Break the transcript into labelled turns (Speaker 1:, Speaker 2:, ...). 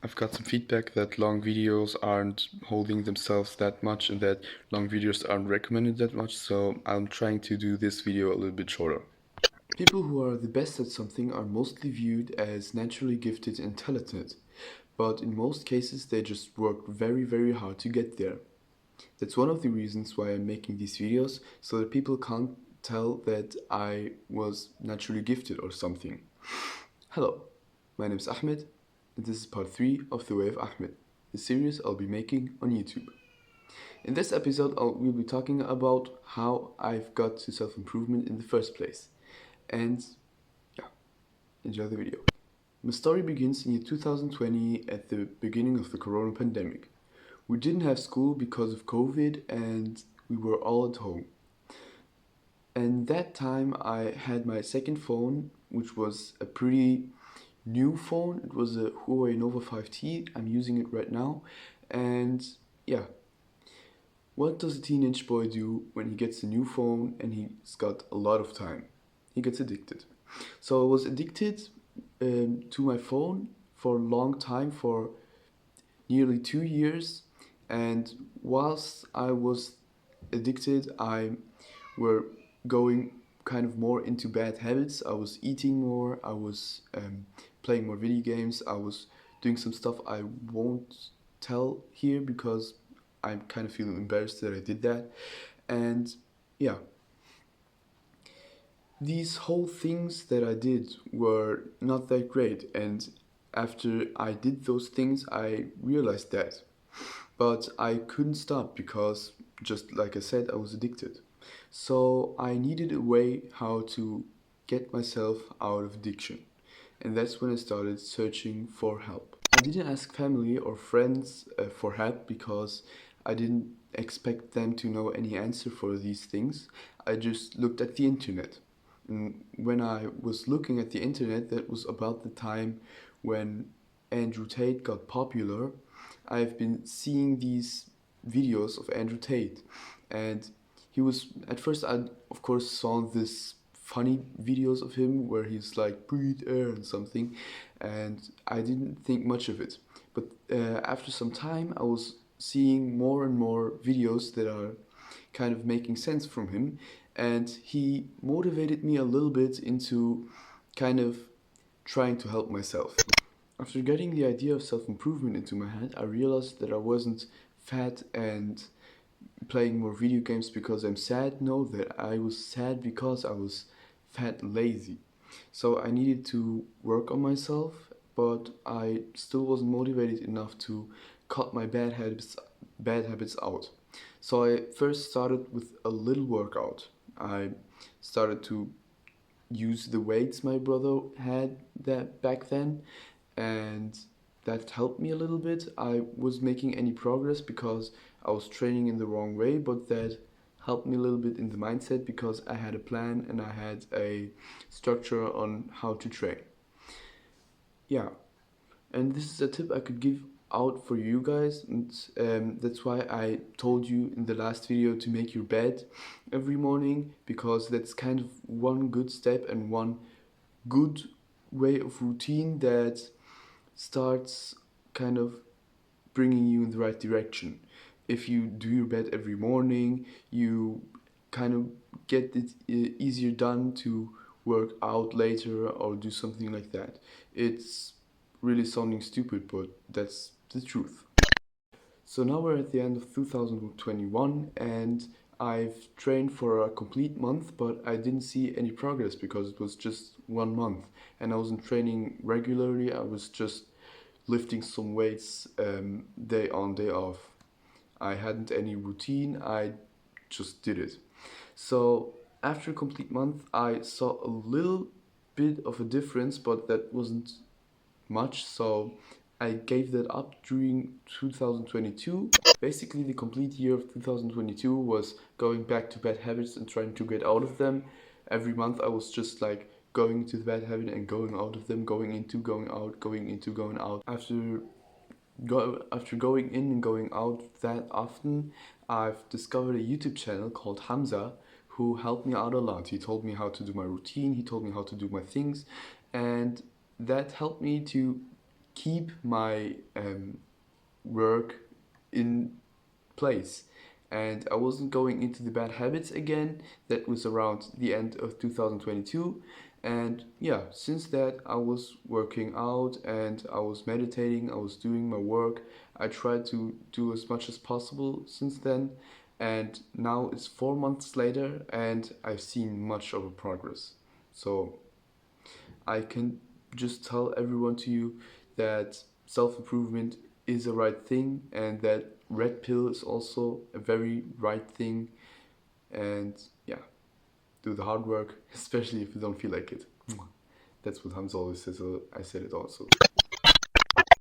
Speaker 1: I've got some feedback that long videos aren't holding themselves that much and that long videos aren't recommended that much, so I'm trying to do this video a little bit shorter. People who are the best at something are mostly viewed as naturally gifted and talented, but in most cases they just work very, very hard to get there. That's one of the reasons why I'm making these videos, so that people can't tell that I was naturally gifted or something. Hello, my name is Ahmed, and this is part 3 of The Way of Ahmed, the series I'll be making on YouTube. In this episode, we'll be talking about how I've got to self-improvement in the first place. And yeah, enjoy the video. My story begins in year 2020 at the beginning of the corona pandemic. We didn't have school because of COVID and we were all at home. And that time I had my second phone, which was a pretty new phone. It was a Huawei Nova 5T. I'm using it right now. And yeah, what does a teenage boy do when he gets a new phone and he's got a lot of time? He gets addicted. So I was addicted to my phone for a long time, for nearly 2 years. And whilst I was addicted, I were going kind of more into bad habits. I was eating more, I was playing more video games, I was doing some stuff I won't tell here because I'm kind of feeling embarrassed that I did that. And yeah, these whole things that I did were not that great. And after I did those things, I realized that. But I couldn't stop because, just like I said, I was addicted. So I needed a way how to get myself out of addiction. And that's when I started searching for help. I didn't ask family or friends for help because I didn't expect them to know any answer for these things. I just looked at the internet. And when I was looking at the internet, that was about the time when Andrew Tate got popular. I've been seeing these videos of Andrew Tate, and he was at first I of course saw this funny videos of him where he's like breathe air and something, and I didn't think much of it. But after some time, I was seeing more and more videos that are kind of making sense from him, and he motivated me a little bit into kind of trying to help myself. After getting the idea of self-improvement into my head, I realized that I wasn't fat and playing more video games because I'm sad. No, that I was sad because I was fat and lazy. So I needed to work on myself, but I still wasn't motivated enough to cut my bad habits out. So I first started with a little workout. I started to use the weights my brother had that back then, and that helped me a little bit. I was making any progress because I was training in the wrong way, but that helped me a little bit in the mindset because I had a plan and I had a structure on how to train. Yeah, and this is a tip I could give out for you guys, and that's why I told you in the last video to make your bed every morning, because that's kind of one good step and one good way of routine that starts kind of bringing you in the right direction. If you do your bed every morning, you kind of get it easier done to work out later or do something like that. It's really sounding stupid, but that's the truth. So now we're at the end of 2021 and I've trained for a complete month, but I didn't see any progress because it was just 1 month and I wasn't training regularly. I was just lifting some weights day on, day off. I hadn't any routine, I just did it. So after a complete month, I saw a little bit of a difference, but that wasn't much, so I gave that up during 2022. Basically, the complete year of 2022 was going back to bad habits and trying to get out of them. Every month, I was just like going into the bad habit and going out of them, going into, going out, going into, going out. After going in and going out that often, I've discovered a YouTube channel called Hamza who helped me out a lot. He told me how to do my routine, he told me how to do my things, and that helped me to keep my work in place. And I wasn't going into the bad habits again. That was around the end of 2022. And yeah, since that, I was working out and I was meditating, I was doing my work. I tried to do as much as possible since then. And now it's 4 months later, and I've seen much of a progress. So I can just tell everyone to you that self improvement is a right thing and that red pill is also a very right thing. And yeah, do the hard work, especially if you don't feel like it. That's what Hans always says. So I said it also.